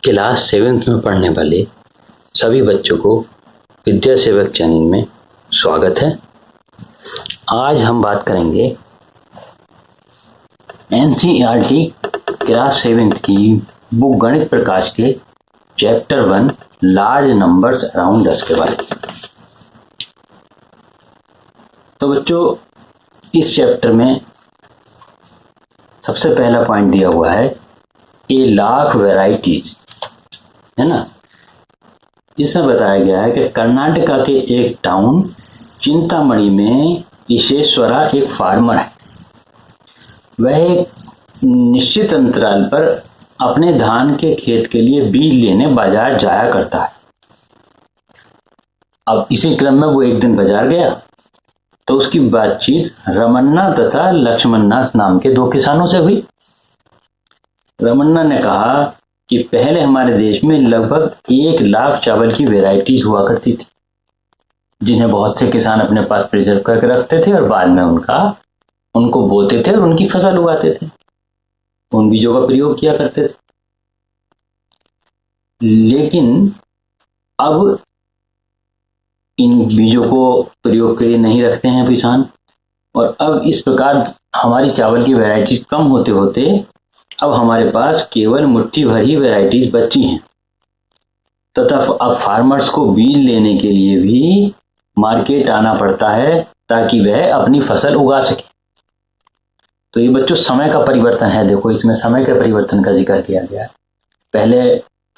Class 7th में पढ़ने वाले सभी बच्चों को विद्या सेवक चैनल में स्वागत है। आज हम बात करेंगे एनसीईआरटी क्लास 7th की बुक गणित प्रकाश के चैप्टर 1 लार्ज नंबर्स अराउंड 10 के बारे में। तो बच्चों, इस चैप्टर में सबसे पहला पॉइंट दिया हुआ है ए लाख वैरायटीज, है ना। इसमें बताया गया है कि कर्नाटका के एक टाउन चिंतामणि में ईशेश्वरा एक फार्मर है। वह एक निश्चित अंतराल पर अपने धान के खेत के लिए बीज लेने बाजार जाया करता है। अब इसी क्रम में वो एक दिन बाजार गया तो उसकी बातचीत रमन्ना तथा लक्ष्मणना नाम के दो किसानों से हुई। रमन्ना ने कहा कि पहले हमारे देश में लगभग 1 लाख चावल की वैरायटीज हुआ करती थी, जिन्हें बहुत से किसान अपने पास प्रिजर्व करके रखते थे और बाद में उनको बोते थे और उनकी फसल उगाते थे, उन बीजों का प्रयोग किया करते थे। लेकिन अब इन बीजों को प्रयोग के लिए नहीं रखते हैं किसान, और अब इस प्रकार हमारी चावल की वैरायटी कम होते होते अब हमारे पास केवल मुट्ठी भर ही वैरायटीज बची हैं तथा अब फार्मर्स को बीज लेने के लिए भी मार्केट आना पड़ता है ताकि वह अपनी फसल उगा सके। तो ये बच्चों समय का परिवर्तन है। देखो, इसमें समय के परिवर्तन का जिक्र किया गया है। पहले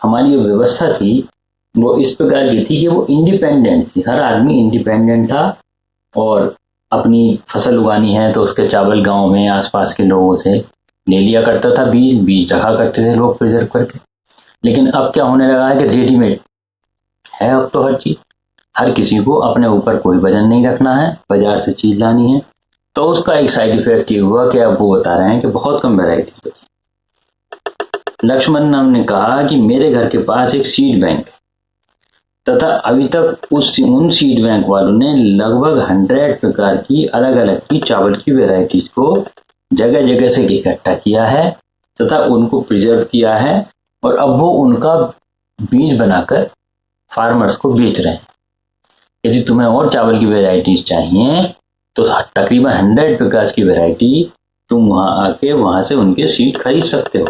हमारी जो व्यवस्था थी वो इस प्रकार की थी कि वो इंडिपेंडेंट थी, हर आदमी इंडिपेंडेंट था और अपनी फसल उगानी है तो उसके चावल गांव में आसपास के लोगों से ले लिया करता था, बीज रखा करते थे लोग प्रिजर्व करके। लेकिन अब क्या होने लगा है कि रेडीमेड है अब तो हर चीज, हर किसी को अपने ऊपर कोई वजन नहीं रखना है, बाजार से चीज लानी है। तो उसका एक साइड इफेक्ट ये हुआ कि अब वो बता रहे हैं कि बहुत कम वैरायटी बची। लक्ष्मण नाम ने कहा कि मेरे घर के पास एक सीड बैंक तथा अभी तक उन सीड बैंक वालों ने लगभग 100 प्रकार की अलग अलग की चावल की वैरायटीज को जगह जगह से इकट्ठा किया है तथा उनको प्रिजर्व किया है और अब वो उनका बीज बनाकर फार्मर्स को बेच रहे हैं। यदि तुम्हें और चावल की वैरायटीज चाहिए तो तकरीबन 100 प्रकार की वैरायटी तुम वहां आके वहां से उनके सीड खरीद सकते हो।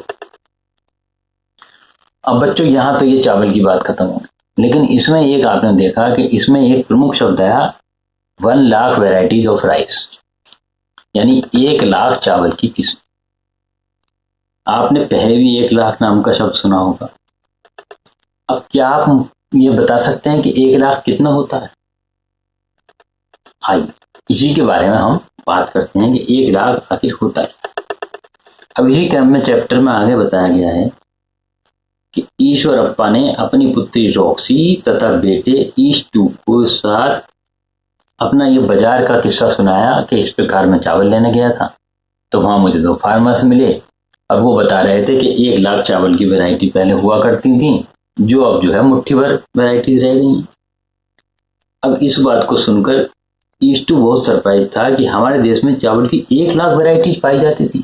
अब बच्चों, यहाँ तो ये चावल की बात खत्म हो गई, लेकिन इसमें एक आपने देखा कि इसमें एक प्रमुख शब्द आया 1 लाख वैरायटीज ऑफ राइस, यानी 1 लाख चावल की किस्म। आपने पहले भी 1 लाख नाम का शब्द सुना होगा। अब क्या आप ये बता सकते हैं कि 1 लाख कितना होता है? आइए इसी के बारे में हम बात करते हैं कि 1 लाख आखिर होता है। अब इसी क्रम में चैप्टर में आगे बताया गया है कि ईश्वरप्पा ने अपनी पुत्री रॉक्सी तथा बेटे ईशटू को साथ अपना ये बाजार का किस्सा सुनाया कि इस प्रकार मैं चावल लेने गया था तो वहां मुझे 2 फार्मर्स मिले। अब वो बता रहे थे कि 1 लाख चावल की वैरायटी पहले हुआ करती थी, जो अब जो है मुट्ठी भर वैरायटीज रह गई। अब इस बात को सुनकर ईस्टू बहुत सरप्राइज था कि हमारे देश में चावल की 1 लाख वैरायटीज पाई जाती थी।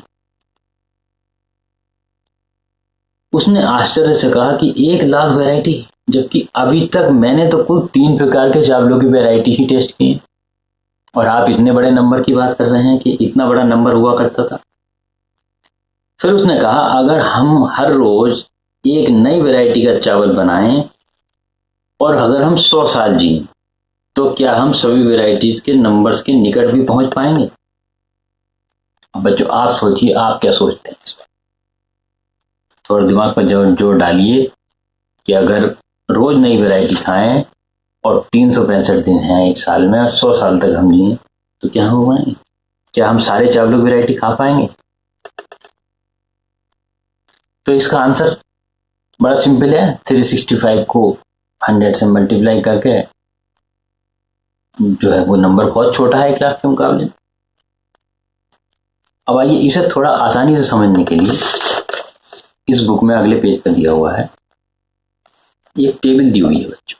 उसने आश्चर्य से कहा कि 1 लाख वैरायटी, जबकि अभी तक मैंने तो कुल 3 प्रकार के चावलों की वैरायटी ही टेस्ट की है और आप इतने बड़े नंबर की बात कर रहे हैं कि इतना बड़ा नंबर हुआ करता था। फिर उसने कहा अगर हम हर रोज एक नई वैरायटी का चावल बनाएं और अगर हम 100 साल जिए तो क्या हम सभी वैरायटीज के नंबर्स के निकट भी पहुंच पाएंगे? अब बच्चों, आप सोचिए, आप क्या सोचते हैं इस पर? थोड़ा दिमाग पर जोर डालिए कि अगर रोज नई वैरायटी खाएं और 365 दिन हैं एक साल में और 100 साल तक हम जिए तो क्या होगा? क्या हम सारे चावलों की वैरायटी खा पाएंगे? तो इसका आंसर बड़ा सिंपल है। 365 को 100 से मल्टीप्लाई करके जो है वो नंबर बहुत छोटा है 1 लाख के मुकाबले। अब आइए इसे थोड़ा आसानी से समझने के लिए इस बुक में अगले पेज पर दिया हुआ है एक टेबल दी हुई है बच्चों।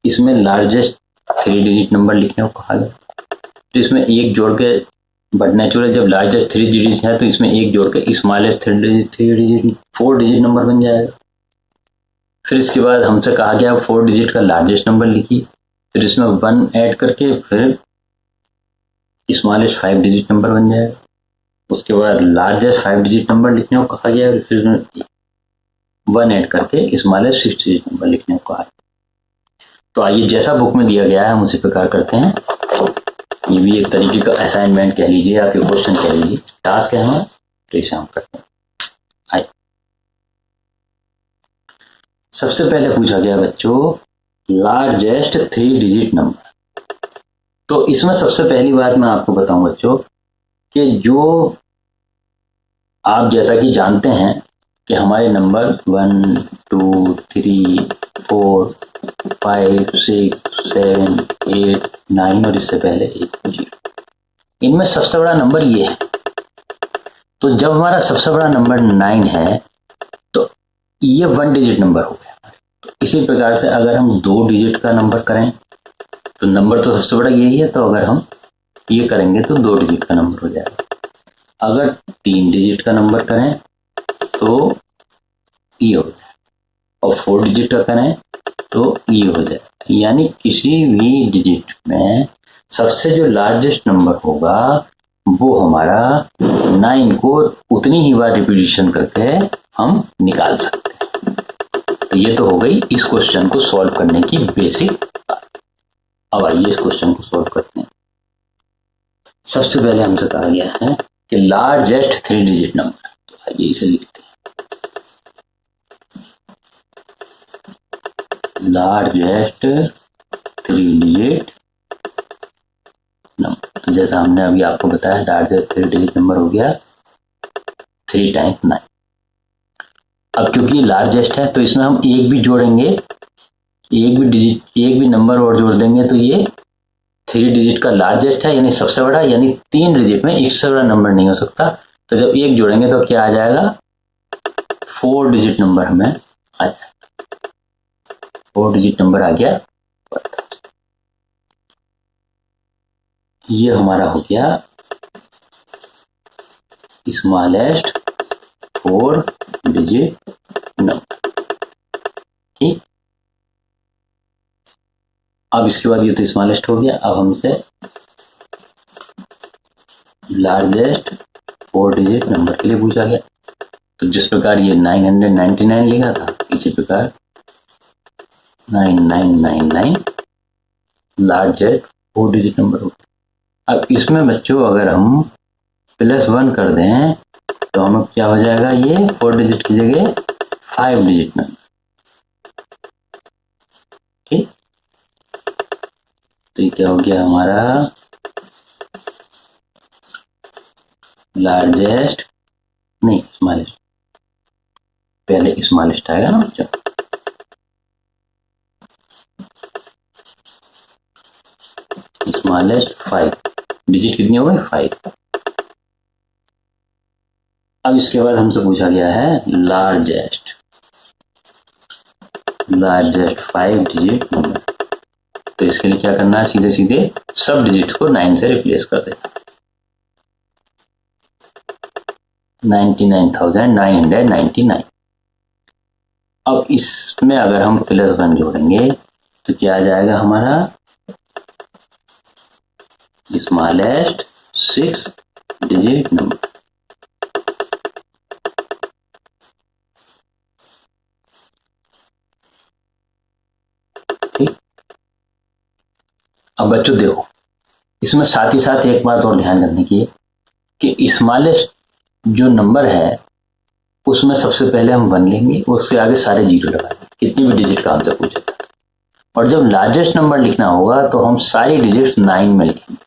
इसमें लार्जेस्ट 3 डिजिट नंबर लिखने को कहा गया, तो इसमें 1 जोड़ के बट नेचुरल जब लार्जेस्ट 3 डिजिट है तो इसमें 1 जोड़ के स्मॉलेस्ट 3 डिजिट 4 डिजिट नंबर बन जाएगा। फिर इसके बाद हमसे कहा गया 4 डिजिट का लार्जेस्ट नंबर लिखिए, फिर इसमें 1 ऐड करके फिर स्मॉलेस्ट 5 डिजिट नंबर बन जाएगा। उसके बाद लार्जेस्ट 5 डिजिट नंबर लिखने को कहा गया, फिर 1 ऐड करके स्मॉलेस्ट 6 डिजिट नंबर लिखने को कहा। तो आइए जैसा बुक में दिया गया है हम उसी प्रकार करते हैं। ये भी एक तरीके का असाइनमेंट कह लीजिए, आपके क्वेश्चन कह लीजिए, टास्क है हमारा, तो इसे हम करते हैं। आइए सबसे पहले पूछा गया बच्चों लार्जेस्ट 3 डिजिट नंबर। तो इसमें सबसे पहली बात मैं आपको बताऊं बच्चों कि जो आप जैसा कि जानते हैं कि हमारे नंबर 1 2 3 4 5 6 7 8 9 और इससे पहले 1 0, इनमें सबसे बड़ा नंबर ये है। तो जब हमारा सबसे बड़ा नंबर 9 है तो ये 1 डिजिट नंबर हो गया। इसी प्रकार से अगर हम 2 डिजिट का नंबर करें तो नंबर तो सबसे बड़ा यही है, तो अगर हम ये करेंगे तो 2 डिजिट का नंबर हो जाएगा। अगर 3 डिजिट का नंबर करें तो ये हो जाए, और 4 डिजिट का करें तो ये हो जाए। यानी किसी भी डिजिट में सबसे जो लार्जेस्ट नंबर होगा वो हमारा 9 को उतनी ही बार रिपीटिशन करके हम निकाल सकते हैं। तो ये तो हो गई इस क्वेश्चन को सॉल्व करने की बेसिक बात। अब आइए इस क्वेश्चन को सॉल्व करते हैं। सबसे पहले हमसे कहा गया है कि लार्जेस्ट 3 डिजिट नंबर, तो आइए इसे लिखते हैं। लार्जेस्ट 3 डिजिट नंबर, तो जैसा हमने अभी आपको बताया लार्जेस्ट 3 डिजिट नंबर हो गया 3 टाइम्स 9। अब क्योंकि लार्जेस्ट है तो इसमें हम एक भी जोड़ेंगे, एक भी नंबर और जोड़ देंगे तो ये 3 डिजिट का लार्जेस्ट है, यानी सबसे बड़ा, यानी 3 डिजिट में इससे बड़ा नंबर नहीं हो सकता। तो जब एक जोड़ेंगे तो क्या आ जाएगा, 4 डिजिट नंबर हमें आ जाएगा। 4 डिजिट नंबर आ गया। ये हमारा हो गया स्मॉलेस्ट 4 डिजिट नंबर। ठीक, अब इसके बाद ये तो स्मॉलेस्ट हो गया। अब हमसे लार्जेस्ट 4 डिजिट नंबर के लिए पूछा गया। तो जिस प्रकार ये 999 लिखा था, इसी प्रकार 9999 लार्जेस्ट 4 डिजिट नंबर हो। अब इसमें बच्चों अगर हम +1 कर दें तो हमें क्या हो जाएगा, ये 4 डिजिट की जगह 5 डिजिट नंबर। ठीक, तो ये क्या हो गया हमारा लार्जेस्ट, नहीं स्मॉलेस्ट, पहले स्मॉलेस्ट आएगा ना बच्चों। स्मॉलेस्ट 5 डिजिट कितनी हो गई, 5। अब इसके बाद हमसे पूछा गया है लार्जेस्ट 5 डिजिट नंबर। तो इसके लिए क्या करना है, सीधे सीधे सब डिजिट्स को 9 से रिप्लेस कर देना। 99,999। अब इसमें अगर हम +1 जोड़ेंगे तो क्या आ जाएगा हमारा स्मॉलेस्ट 6 डिजिट नंबर। ठीक, अब बच्चों देखो इसमें साथ ही साथ एक बात और ध्यान रखने की है कि स्मॉलेस्ट जो नंबर है उसमें सबसे पहले हम 1 लेंगे, उससे आगे सारे 0 लगाएंगे, कितनी भी डिजिट का हमसे पूछा था। और जब लार्जेस्ट नंबर लिखना होगा तो हम सारी डिजिट्स 9 में लिखेंगे,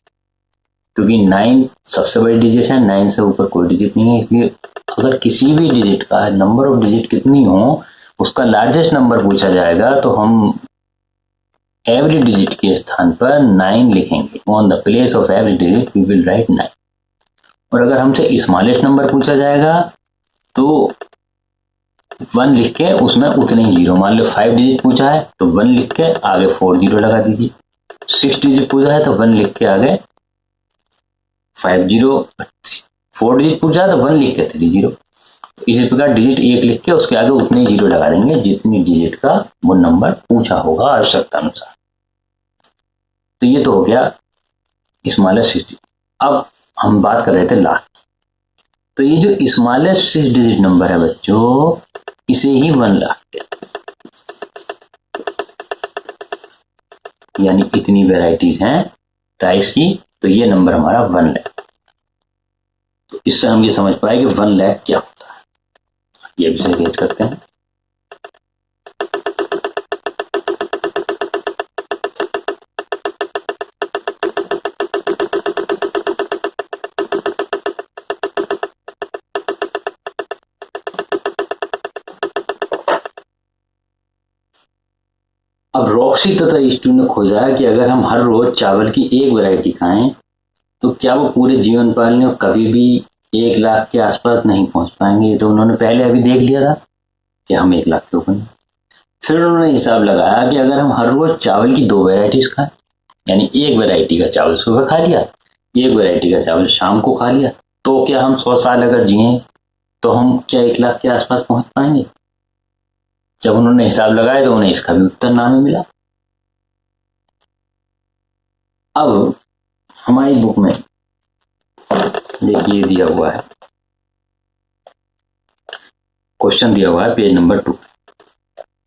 क्योंकि 9 सबसे बड़ी डिजिट है, 9 से ऊपर कोई डिजिट नहीं है। इसलिए अगर किसी भी डिजिट का नंबर ऑफ डिजिट कितनी हो उसका लार्जेस्ट नंबर पूछा जाएगा तो हम एवरी डिजिट के स्थान पर 9 लिखेंगे। On the place of every digit we will write 9। और अगर हमसे स्मॉलेस्ट नंबर पूछा जाएगा तो 1 लिख के उसमें उतने ही 0, मान लो 5 डिजिट पूछा है तो 1 लिख के आगे 4 0 लगा दीजिए। 6 डिजिट पूछा है तो 1 लिख के आगे 5 0, 4 डिजिट पूछा है तो 1 लिख के 3 0। इसी प्रकार डिजिट 1 लिख के उसके आगे उतने जीरो लगा देंगे जितनी डिजिट का वो नंबर पूछा होगा आवश्यकता अनुसार। तो ये तो हो गया स्मॉलेस्ट 6 डिजिट। अब हम बात कर रहे थे लास्ट, तो ये जो स्मॉलेस्ट 6 डिजिट नंबर है बच्चों, इसे ही 1 लाख कहते हैं। यानी इतनी वेराइटीज हैं राइस की, तो ये नंबर हमारा 1 लाख। तो इससे हम ये समझ पाए कि 1 लाख क्या होता है। ये विषय रेज करते हैं। अब रॉक्सी तथा ईस्टू ने खोजा है कि अगर हम हर रोज चावल की एक वैरायटी खाएं तो क्या वो पूरे जीवन पालने और कभी भी 1 लाख के आसपास नहीं पहुंच पाएंगे। ये तो उन्होंने पहले अभी देख लिया था कि हम 1 लाख क्यों बने। फिर उन्होंने हिसाब लगाया कि अगर हम हर रोज चावल की 2 वैरायटीज खाएं, यानी एक वैरायटी का चावल सुबह खा लिया, एक वैरायटी का चावल शाम को खा लिया, तो क्या हम 100 साल अगर जिए तो हम क्या 1 लाख के आसपास पहुंच पाएंगे। जब उन्होंने हिसाब लगाया तो उन्हें इसका भी उत्तर ना में मिला। अब हमारी बुक में देखिए दिया हुआ है, क्वेश्चन दिया हुआ है page number 2।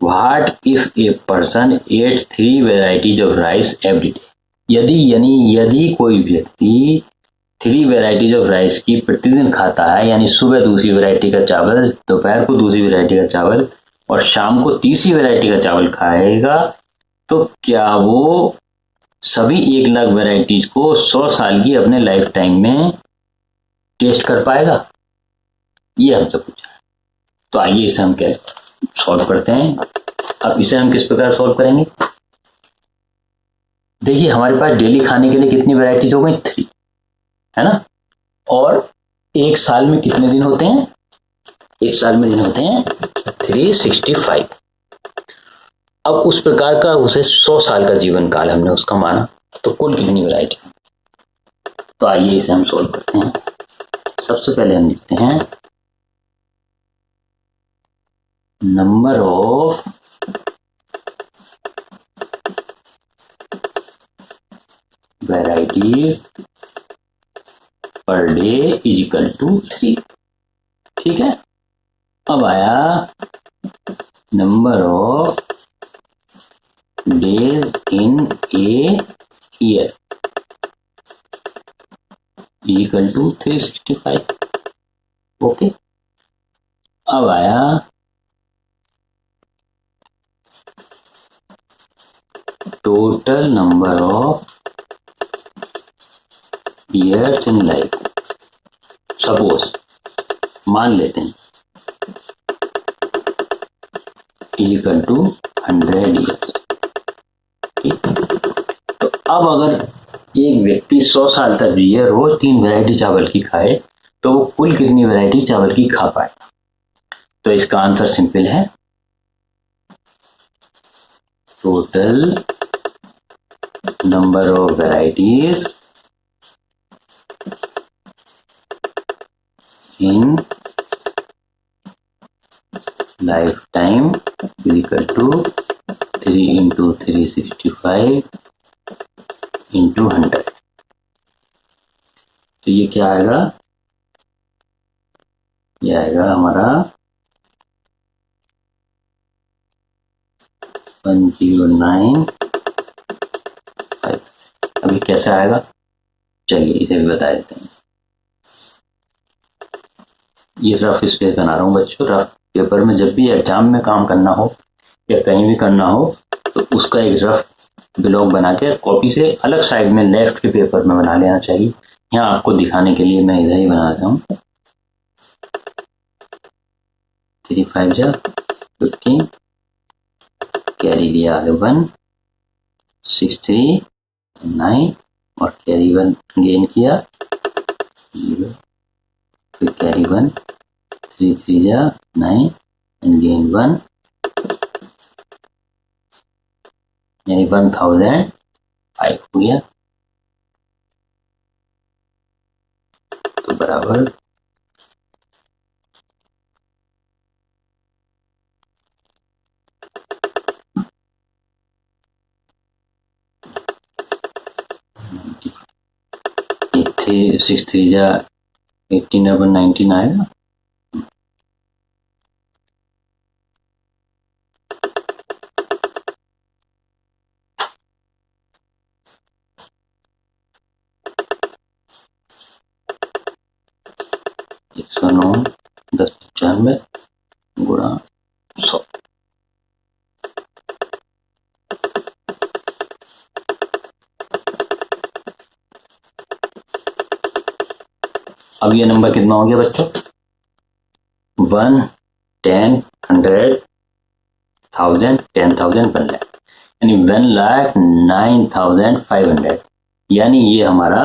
What if a person eats 3 varieties of rice every day. यदि कोई व्यक्ति 3 वेराइटीज ऑफ राइस की प्रतिदिन खाता है, यानी सुबह दूसरी वैरायटी का चावल, दोपहर को दूसरी वैरायटी का चावल और शाम को तीसरी वैरायटी का चावल खाएगा, तो क्या वो सभी 1 लाख वैरायटीज को 100 साल की अपने लाइफ टाइम में टेस्ट कर पाएगा। ये हमसे पूछा है। तो आइए इसे हम क्या सॉल्व करते हैं। अब इसे हम किस प्रकार सॉल्व करेंगे। देखिए हमारे पास डेली खाने के लिए कितनी वैरायटीज हो गई, 3, है ना। और एक साल में कितने दिन होते हैं, एक साल में दिन होते हैं 365। अब उस प्रकार का उसे 100 साल का जीवन काल हमने उसका माना, तो कुल कितनी वैरायटी। तो आइए इसे हम सॉल्व करते हैं। सबसे पहले हम लिखते हैं number of varieties per day is equal to 3। ठीक है। अब आया number of days in a year is equal to 365। Okay. अब आया total number of years in life. Suppose मान लेते हैं इज इक्वल टू 100 ईयर्स। ठीक। तो अब अगर एक व्यक्ति 100 साल तक जिए, रोज 3 वैरायटी चावल की खाए, तो वो कुल कितनी वैरायटी चावल की खा पाएगा। तो इसका आंसर सिंपल है, total number of varieties in life time is equal to 3 into 365 into 100। तो ये क्या आएगा, ये आएगा हमारा 1095। अभी कैसे आएगा, चलिए इसे भी बता देते हैं। ये रफ स्पेस बना रहा हूँ बच्चों। रफ पेपर में जब भी एग्जाम में काम करना हो या कहीं भी करना हो तो उसका एक रफ ब्लॉक बना के कॉपी से अलग साइड में लेफ्ट के पेपर में बना लेना चाहिए। यहाँ आपको दिखाने के लिए मैं इधर ही बना रहा हूँ। 3 5 जा 15, कैरी लिया 1, 6 3 9 और कैरी 1 गेन किया 0, फिर कैरी 1 3 3 जा 9 एंड गेन 1, यानी 1005 हो गया। तो बराबर 6 3 जा 18/19 आएगा। एक 109 1095 गुणा 100। अब ये नंबर कितना हो गया बच्चों? 1 10 100 1000 10,000 1 लाख, यानी 1,09,500, यानी ये हमारा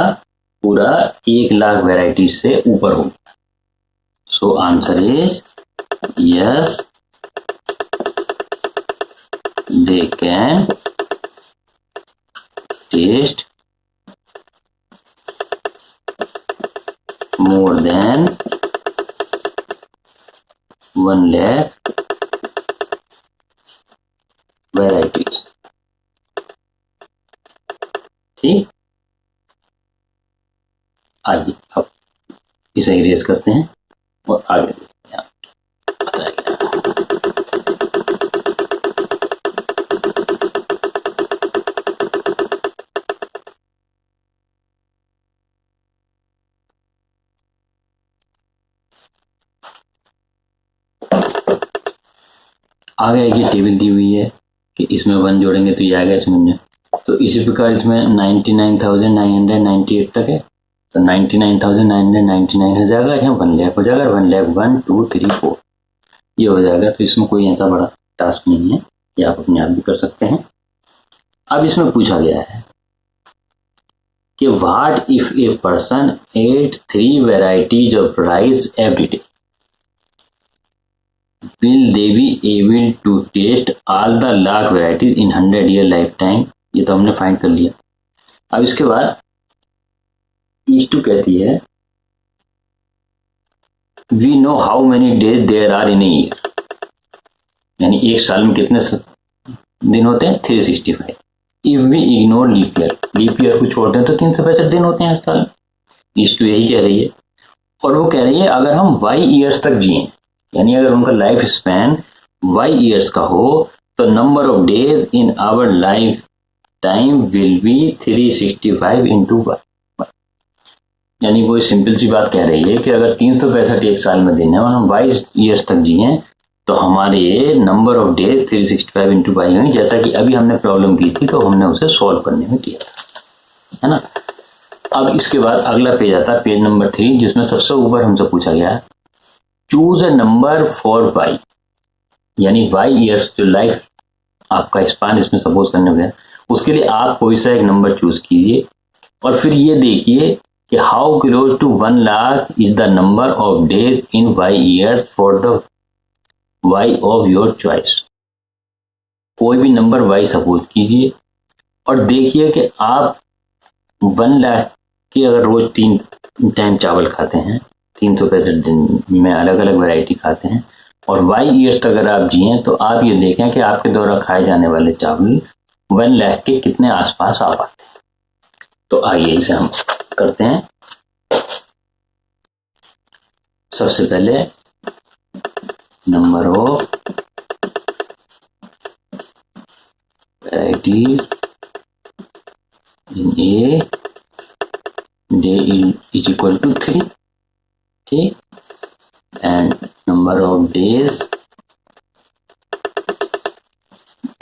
पूरा 1,00,000 वैरायटी से ऊपर हो गया। So answer is yes, they can taste more than 1 lakh varieties। ठीक, आइए अब इसे इरेज करते हैं और आगे देखते हैं बताया। आगे एक ये टेबल दी हुई है कि इसमें 1 जोड़ेंगे तो ये आएगा इसमें, तो इसी प्रकार इसमें 99,998 तक है, तो 99,999 हो जाएगा, यहाँ 1 लाख हो जाएगा, 1 लाख 1 2 3 4 ये हो जाएगा। तो इसमें कोई ऐसा बड़ा टास्क नहीं है, ये आप अपने आप भी कर सकते हैं। अब इसमें पूछा गया है कि what if a person at 3 varieties of rice every day, will they be able to taste all the lakh varieties in 100 year lifetime? ये तो हमने फाइंड कर लिया। अब इसके बाद E2 कहती है we know how many days there are in a year, यानी एक साल में कितने दिन होते हैं? 365। if we ignore leap year को छोड़ते हैं तो 365 दिन होते हैं हर साल। E2 यही कह रही है, और वो कह रही है अगर हम y ईयर्स तक जिए, यानी अगर उनका लाइफ स्पैन y ईयर्स का हो, तो number of days in our life time will be 365 into 1। यानी वो सिंपल सी बात कह रही है कि अगर 365 एक साल में दिन है और हम 22 ईयर्स तक जिए, तो हमारे नंबर ऑफ डेज 365 इंटू 22 होंगे, जैसा कि अभी हमने प्रॉब्लम की थी तो हमने उसे सॉल्व करने में किया था, है ना। अब इसके बाद अगला पेज आता है, पेज नंबर 3, जिसमें सबसे ऊपर हमसे पूछा गया है choose a number for y, यानी y ईयर्स जो लाइफ आपका स्पान इसमें सपोज करने में, उसके लिए आप कोई सा एक नंबर चूज कीजिए और फिर ये देखिए कि how close to 1 lakh is the number of days in y years for the y of your choice. कोई भी नंबर y सपोज कीजिए और देखिए कि आप 1 लाख की अगर रोज 3 टाइम चावल खाते हैं, 365 दिन में अलग अलग वैरायटी खाते हैं, और y ईयर्स तक अगर आप जिए, तो आप ये देखें कि आपके द्वारा खाए जाने वाले चावल 1 लाख के कितने आसपास आ पाते हैं। तो आइए इसे हम करते हैं। सबसे पहले number of varieties in a day is equal to 3, ठीक, and number of days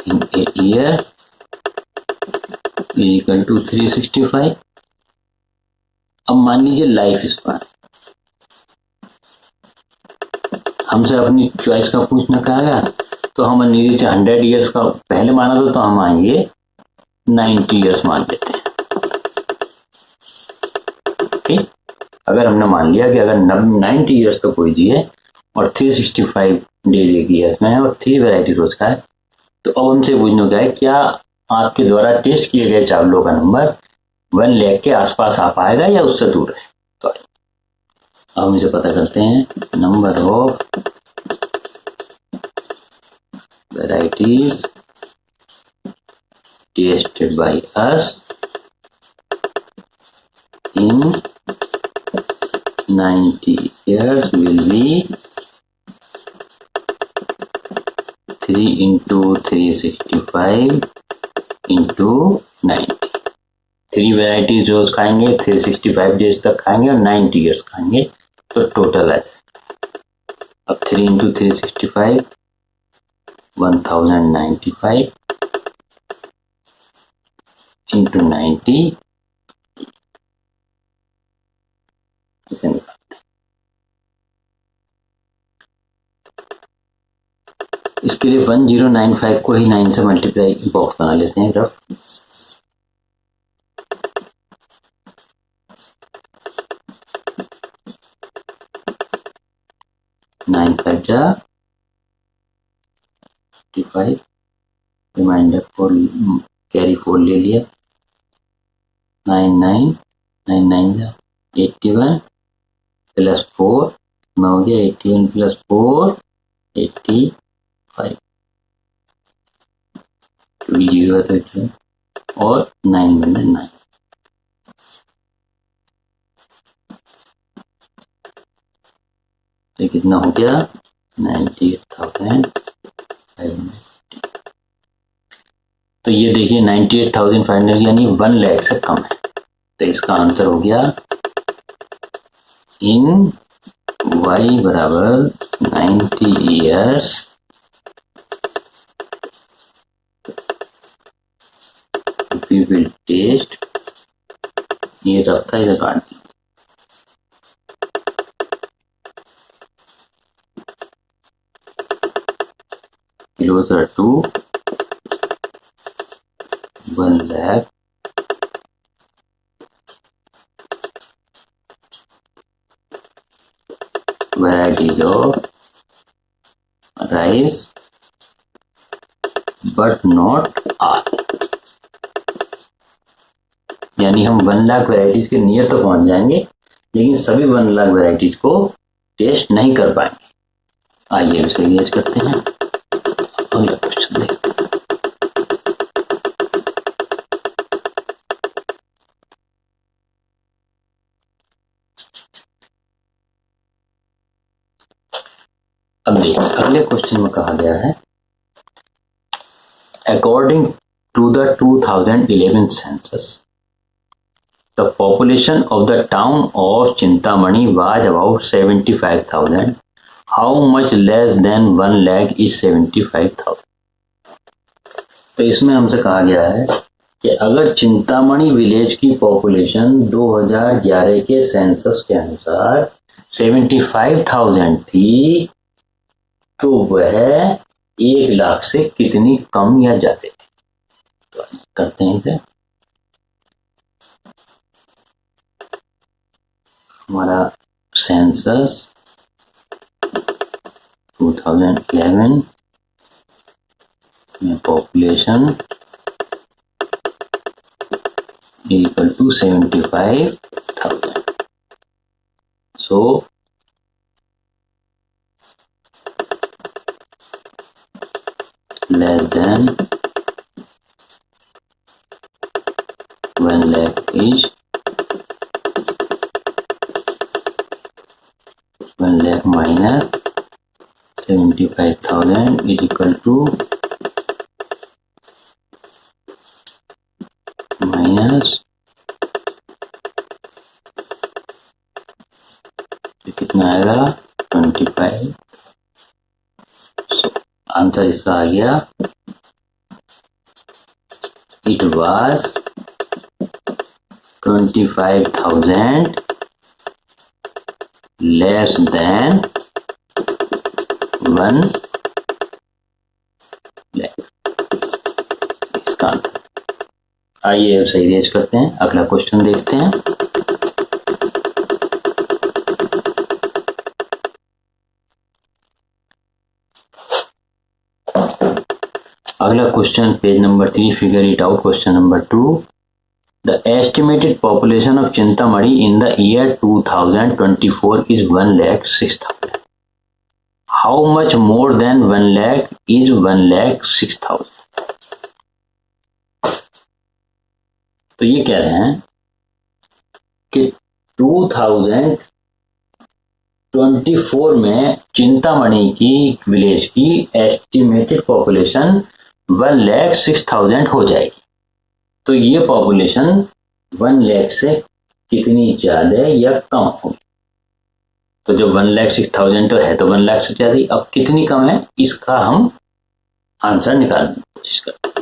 in a year is equal to 365। अब मान लीजिए लाइफ स्पान, हमसे अपनी चॉइस का पूछना कहा गया, तो हम नीचे 100 ईयर्स का पहले माना था, तो हम आएंगे 90 ईयर्स मान लेते हैं, ठीक। अगर हमने मान लिया कि अगर 90 ईयर्स तक कोई जिए और 365 डेज एक ईयर्स में है और 3 वैरायटी रोज का है, तो अब हमसे पूछना क्या है, क्या आपके द्वारा टेस्ट किए गए चावलों का नंबर 1 लाख के आसपास आ पाएगा या उससे दूर है। तो अब हम इसे पता करते हैं, number of varieties tested by us in 90 years will be 3 into 365 into 90। 3 varieties रोज खाएंगे, 365 डेज तक खाएंगे और 90 ईयर्स खाएंगे, तो टोटल आ जाएगा। अब 3 into 365 1095 into 90 इसे निकालते हैं। इसके लिए 1095 को ही 9 से मल्टीप्लाई बॉक्स बना लेते हैं रफ। नाइन फाइव जा 55, रिमाइंडर 4 कैरी 4 ले लिया, 99 जा 81 प्लस 4 9 हो गया, 81 प्लस 4 85, 0 तो और 9 बने 9। तो कितना हो गया 98,500। तो ये देखिए 98,500 यानी 1 लाख से कम है, तो इसका आंसर हो गया इन y बराबर 90 ईयर्स वी विल टेस्ट, ये रफ था इधर काट दिया, closer to 1 lakh varieties of rice but not all। यानी हम 1 लाख वैरायटीज के नियर तो पहुंच जाएंगे, लेकिन सभी 1 लाख वैरायटीज को टेस्ट नहीं कर पाएंगे। आइए इसे यूज करते हैं। अगला क्वेश्चन देखते हैं। अब देखिए अगले क्वेश्चन में कहा गया है according to the 2011 census the population of the town of Chintamani was about 75,000। How much less than 1 lakh is 75,000। तो इसमें हमसे कहा गया है कि अगर चिंतामणि विलेज की पॉपुलेशन 2011 के सेंसस के अनुसार 75,000 थी, तो वह 1 लाख से कितनी कम या ज्यादा थी। तो करते हैं इसे। हमारा सेंसस 2011 में population equal to 75,000। So less than 1 lakh is 1 lakh minus 75,000 is equal to minus कितना आएगा 25। आंसर इसका आ गया it was 25,000 less than 1 lakh. इसका आंसर। आइए अब सही रेज करते हैं। अगला क्वेश्चन देखते हैं। अगला question page number 3, figure it out. Question number 2, the estimated population of Chintamani in the year 2024 is 1,06,000। How much more than 1 lakh is 1,06,000। तो ये कह रहे हैं कि 2024 24 में चिंतामणि की विलेज की एस्टिमेटेड पॉपुलेशन 1,06,000 हो जाएगी। तो ये पॉपुलेशन 1 लाख से कितनी ज्यादा या कम होगी? तो जब 1,06,000 तो है तो 1 लाख से ज्यादा, अब कितनी कम है इसका हम आंसर निकालने की कोशिश करते हैं।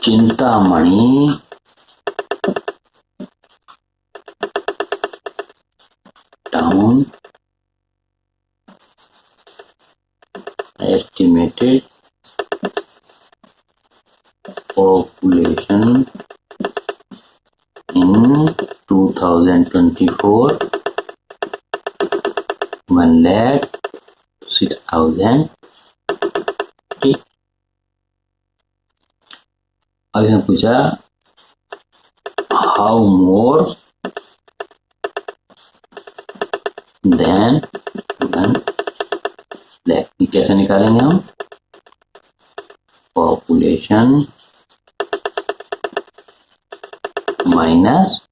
Chintamani town estimated population in 2024 1,06,000। ठीक, अब इसने पूछा हाउ मोर देन 1 लाख, कैसे निकालेंगे हम? Population minus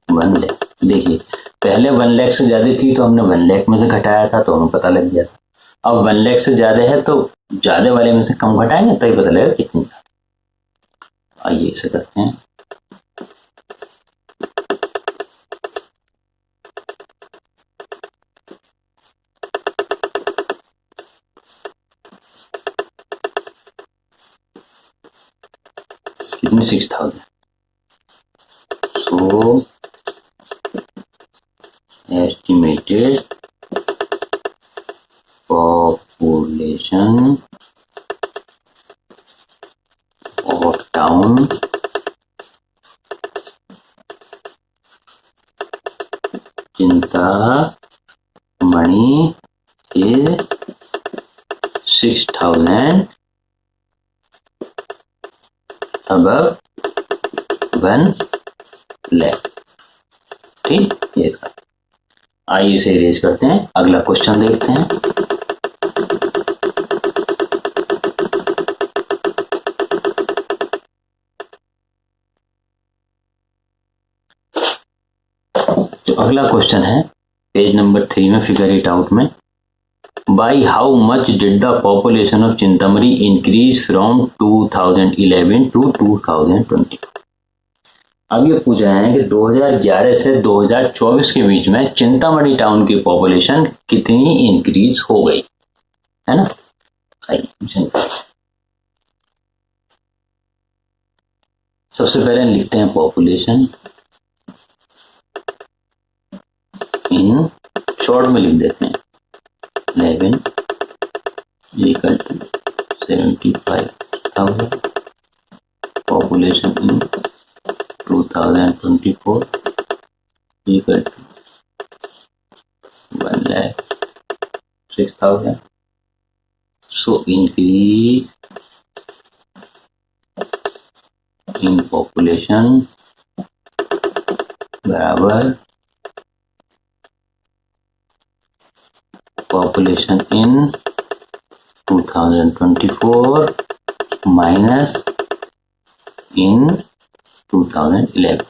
1 lakh. देखिए पहले 1 लाख से ज्यादा थी तो हमने 1 लाख में से घटाया था तो हमें पता लग गया था। अब 1 लाख से ज्यादा है तो ज्यादा वाले में से कम घटाएंगे तो ही पता लगेगा कितनी। आइए इसे करते हैं। कितनी? 6,000। So estimated population of town Chintamani is 6,000 above 1 lakh. ठीक, ये इसका। आइए इसे इरेज करते हैं, अगला क्वेश्चन देखते हैं। जो अगला क्वेश्चन है पेज नंबर 3 में, फिगर इट आउट में, by how much did the population of Chintamani increase from 2011 to 2020। अब ये पूछ रहे हैं कि 2011 से 2024 के बीच में चिंतामणि टाउन की पॉपुलेशन कितनी इंक्रीज हो गई, है ना? आइए सबसे पहले लिखते हैं पॉपुलेशन, इन शॉर्ट में लिख देते हैं 11 equal to 75,000 population in 2024 equal to 1,06,000. So increase in population बराबर population in 2024 minus in 2011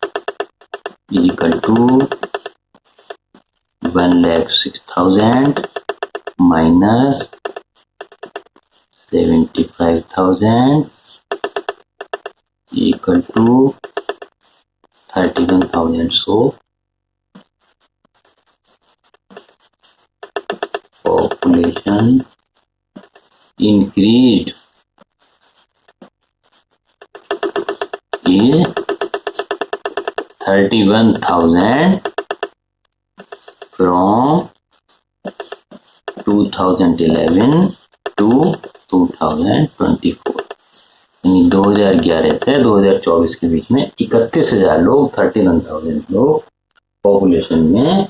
is equal to 1,06,000 minus 75,000 equal to 31,000. So population increased is 31,000 from 2011 to 2024, यानी 2011 से 2024 के बीच में 31,000 लोग, 31,000 लोग पॉपुलेशन में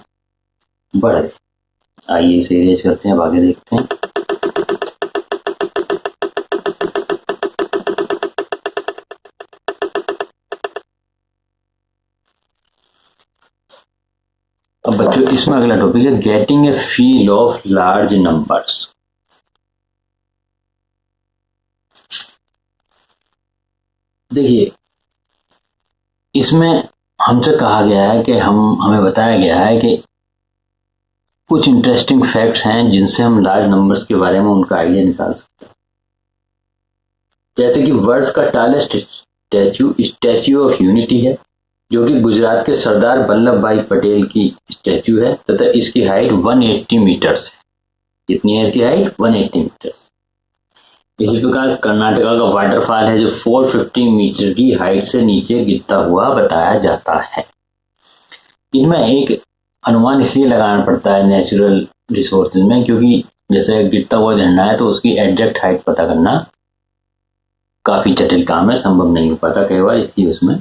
बढ़ गए। आइए इसे इरेज करते हैं, अब आगे देखते हैं। अब बच्चों इसमें अगला टॉपिक है getting a feel of large numbers. देखिए इसमें हमसे कहा गया है कि हमें बताया गया है कि कुछ इंटरेस्टिंग फैक्ट्स हैं जिनसे हम लार्ज नंबर्स के बारे में उनका आइडिया निकाल सकते हैं। जैसे कि वर्ल्ड का टालेस्ट स्टैच्यू ऑफ यूनिटी है, जो कि गुजरात के सरदार वल्लभ भाई पटेल की स्टैच्यू है तथा इसकी हाइट 180 मीटर्स है। कितनी है इसकी हाइट? 180 मीटर। इसी प्रकार कर्नाटका का वाटरफॉल है जो 450 मीटर की हाइट से नीचे गिरता हुआ बताया जाता है। इनमें एक अनुमान इसलिए लगाना पड़ता है नेचुरल रिसोर्सेज में, क्योंकि जैसे गिरता हुआ झरना है तो उसकी एग्जैक्ट हाइट पता करना काफी जटिल काम है, संभव नहीं हो पाता कई बार, इसलिए उसमें।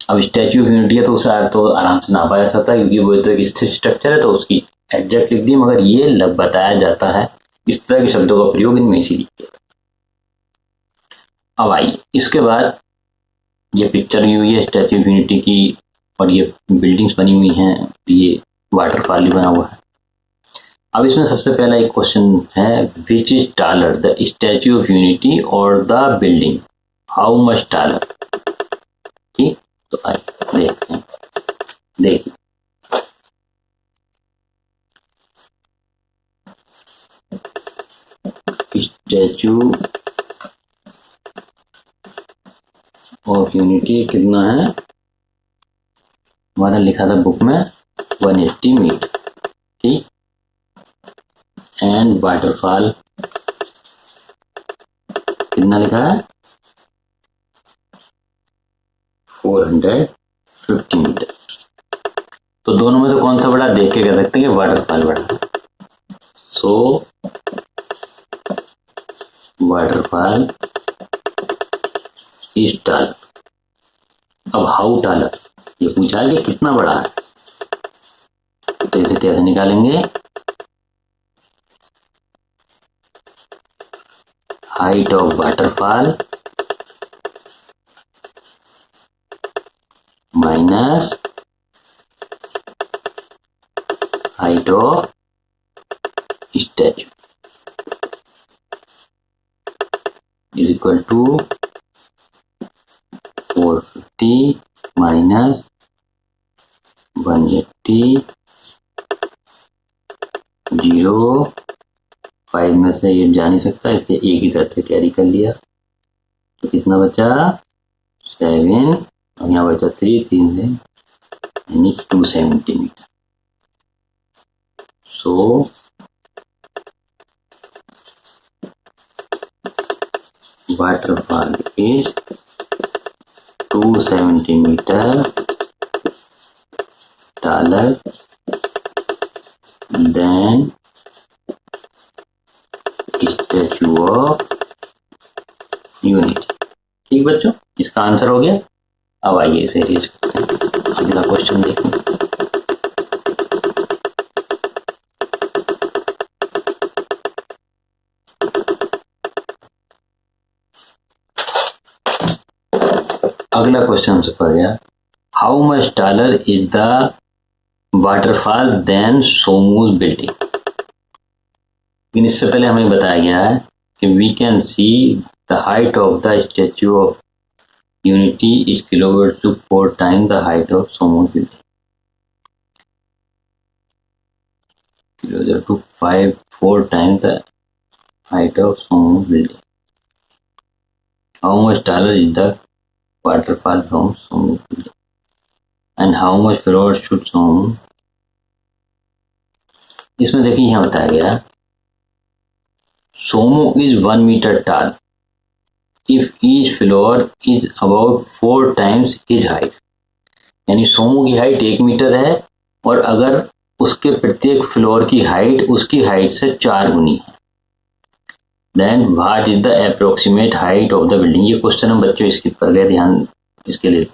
अब स्टैच्यू ऑफ यूनिटी है तो उसे तो आराम से नापा जा सकता है क्योंकि वो एक स्थिर स्ट्रक्चर है, तो उसकी एग्जैक्ट लिख दी, मगर ये बताया जाता है इस तरह के शब्दों का प्रयोग इनमें इसी लिखते हैं। अब आइए इसके बाद ये पिक्चर ली हुई है स्टैच्यू ऑफ यूनिटी की और ये बिल्डिंग्स बनी हुई हैं, ये वाटरफॉल भी बना हुआ है। अब इसमें सबसे पहला एक क्वेश्चन है, which is taller, the Statue of Unity और the building, how much taller? ठीक, तो आइए देखते हैं। देखिए स्टैच्यू ऑफ यूनिटी कितना है, हमारा लिखा था बुक में 180 मीटर, ठीक। एंड वाटरफॉल कितना लिखा है? 450 मीटर। तो दोनों में से कौन सा बड़ा, देख के कह सकते हैं कि वाटरफॉल बड़ा। सो वाटरफॉल इज टालर। अब हाउ टालर, ये पूछा है कि कितना बड़ा है, तो इसे कैसे निकालेंगे? Height of waterfall minus height of statue is equal to 450 minus 180, 0.5 में से ये जा नहीं सकता, इसलिए एक ही तरह से कैरी कर लिया, तो कितना बचा? 7, और यहाँ बचा 3 से यानी 270 meter. So waterfall is 270 meter taller than Statue of Unity. ठीक बच्चों, इसका आंसर हो गया। अब आइए इसे रीच करते हैं, अगला क्वेश्चन देखें। अगला क्वेश्चन हमसे पड़ गया, how much taller is the waterfall than Somu's building. लेकिन इससे पहले हमें बताया गया है कि we can see the height of the Statue of Unity is kilometre to 4 time the height of Somu's building, kilometre to 4 time the height of Somu's building. How much taller is the waterfall from Somu building and how much floor should Somu। इसमें देखिए यहाँ बताया गया, Somu is 1 meter tall if each floor is about 4 times his height। यानी सोमू की height 1 metre है और अगर उसके प्रत्येक फ्लोर की हाइट उसकी हाइट से 4 गुनी है, then what is the approximate height of the building. ये क्वेश्चन हम बच्चों स्किप कर गए, ध्यान इसके लिए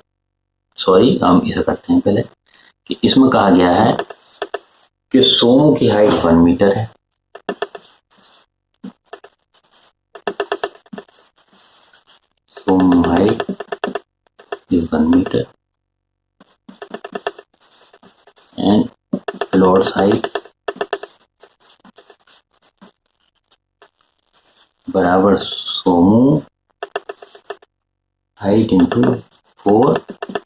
सॉरी, हम इसे करते हैं पहले कि इसमें कहा गया है कि सोमू की हाइट 1 मीटर है, Somu height is 1 metre and floors height बराबर Somu height into 4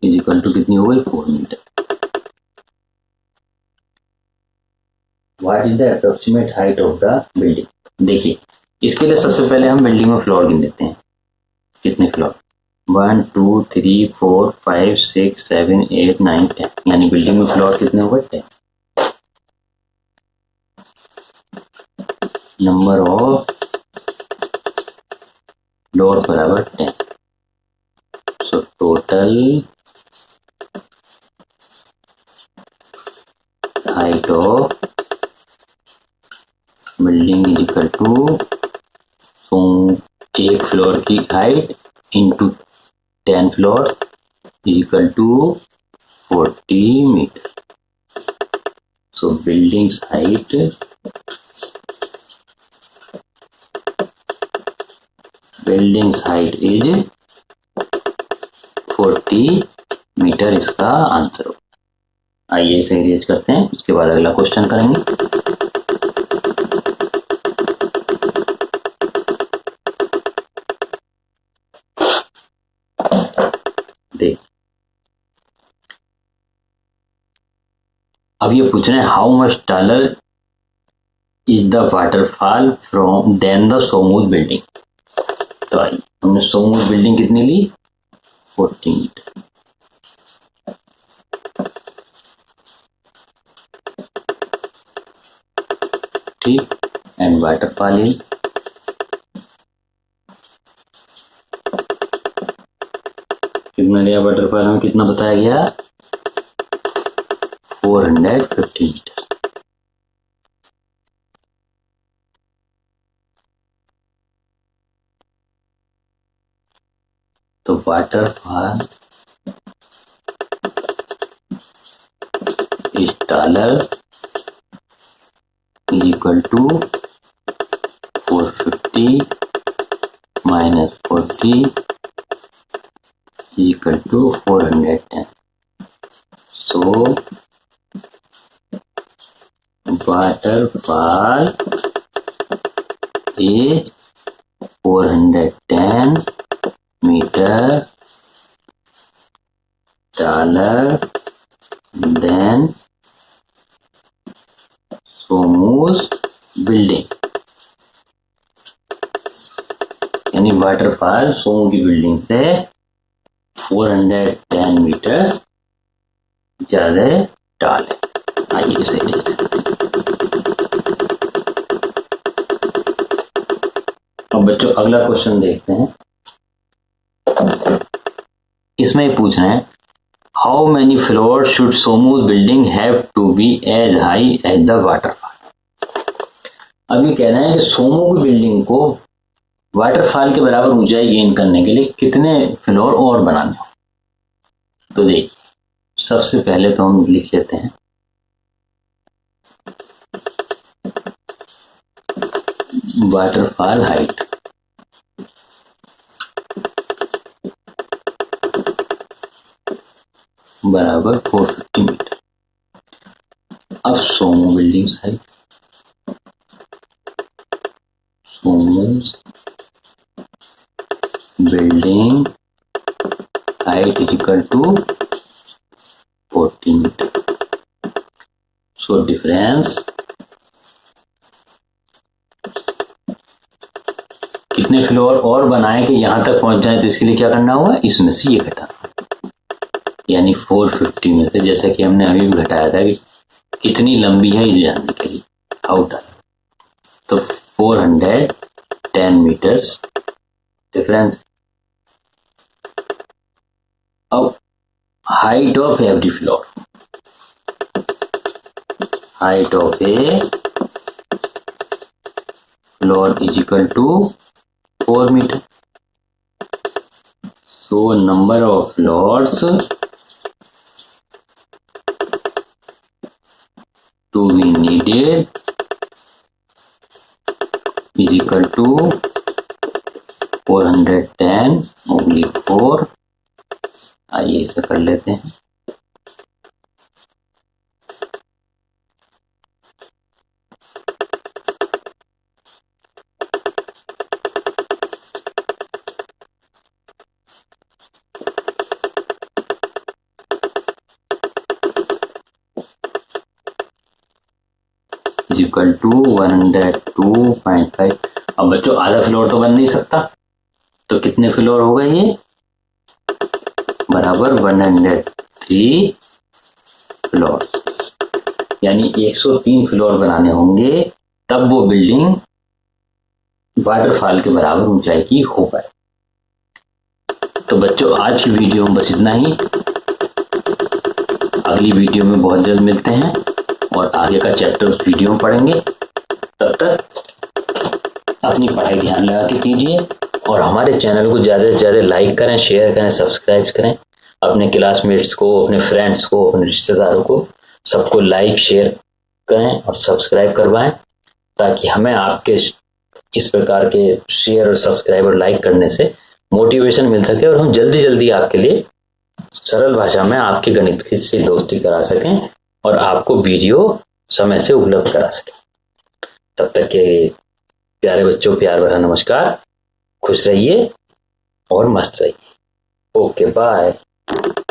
is equal to कितनी हो गई 4 metre. What is the approximate height of the building. देखिए इसके लिए सबसे पहले हम बिल्डिंग में फ्लोर गिन लेते हैं, कितने फ्लोर 1 2 3 4 5 6 7 8 9 10, यानी बिल्डिंग में फ्लोर कितने हो गए 10। नंबर ऑफ फ्लोर बराबर 10। So total height of building is equal to, तो एक फ्लोर की height into 10 floor is equal to 40 meter. So building's height is 40 meter, इसका आंसर हो। आइए इसे इरेज करते हैं, उसके बाद अगला क्वेश्चन करेंगे। देख अब ये पूछ रहे हैं how much taller is the waterfall from than the Somu's building. तो आइए हमने सोमूथ बिल्डिंग कितनी ली 40 मीटर। ठीक, एंड वाटरफॉल इज कितना लिया, वाटरफॉल में कितना बताया गया 450 मीटर। तो waterfall is taller is equal to 450 minus 40 is equal to 410. So waterfall is 410 meter taller than Somu's building। यानी वाटरफॉल सोमू की बिल्डिंग से 410 मीटर्स ज्यादा टाल है। आइए इसे अब बच्चों अगला क्वेश्चन देखते हैं। इसमें पूछ रहे हैं how many floor should Somu's building have to be as high as the waterfall. अब ये कह रहे हैं कि सोमू की बिल्डिंग को वाटरफॉल के बराबर ऊंचाई गेन करने के लिए कितने फ्लोर और बनाने हो। तो देखिए सबसे पहले तो हम लिख लेते हैं वाटरफॉल हाइट बराबर 450 मीटर। अब सोमू बिल्डिंग हाइट, सोमू building height is equal to 40 meter. So difference कितने फ्लोर और बनाए कि यहां तक पहुंच जाए, तो इसके लिए क्या करना होगा, इसमें से ये घटाना, यानी 450 में से, जैसा कि हमने अभी भी घटाया था कि कितनी लंबी है ये जानने के लिए आउटर, तो 410 मीटर्स डिफरेंस। अब height of every floor, height of a floor is equal to 4 meter. So number of floors to be needed is equal to 410/4। आइए इसे कर लेते हैं। Is equal to 102.5। अब बच्चों आधा फ्लोर तो बन नहीं सकता, तो कितने फ्लोर होगा ये, बराबर 103 फ्लोर, यानी 103 फ्लोर बनाने होंगे तब वो बिल्डिंग वाटरफॉल के बराबर ऊंचाई की हो पाए। तो बच्चों आज की वीडियो में बस इतना ही। अगली वीडियो में बहुत जल्द मिलते हैं और आगे का चैप्टर उस वीडियो में पढ़ेंगे। तब तक अपनी पढ़ाई ध्यान लगा के कीजिए और हमारे चैनल को ज़्यादा से ज़्यादा लाइक करें, शेयर करें, सब्सक्राइब करें। अपने क्लासमेट्स को, अपने फ्रेंड्स को, अपने रिश्तेदारों को, सबको लाइक शेयर करें और सब्सक्राइब करवाएं, ताकि हमें आपके इस प्रकार के शेयर और सब्सक्राइब और लाइक करने से मोटिवेशन मिल सके और हम जल्दी जल्दी आपके लिए सरल भाषा में आपके गणित से दोस्ती करा सकें और आपको वीडियो समय से उपलब्ध करा सकें। तब तक के प्यारे बच्चों, प्यार भरा नमस्कार। खुश रहिए और मस्त रहिए। Okay, bye.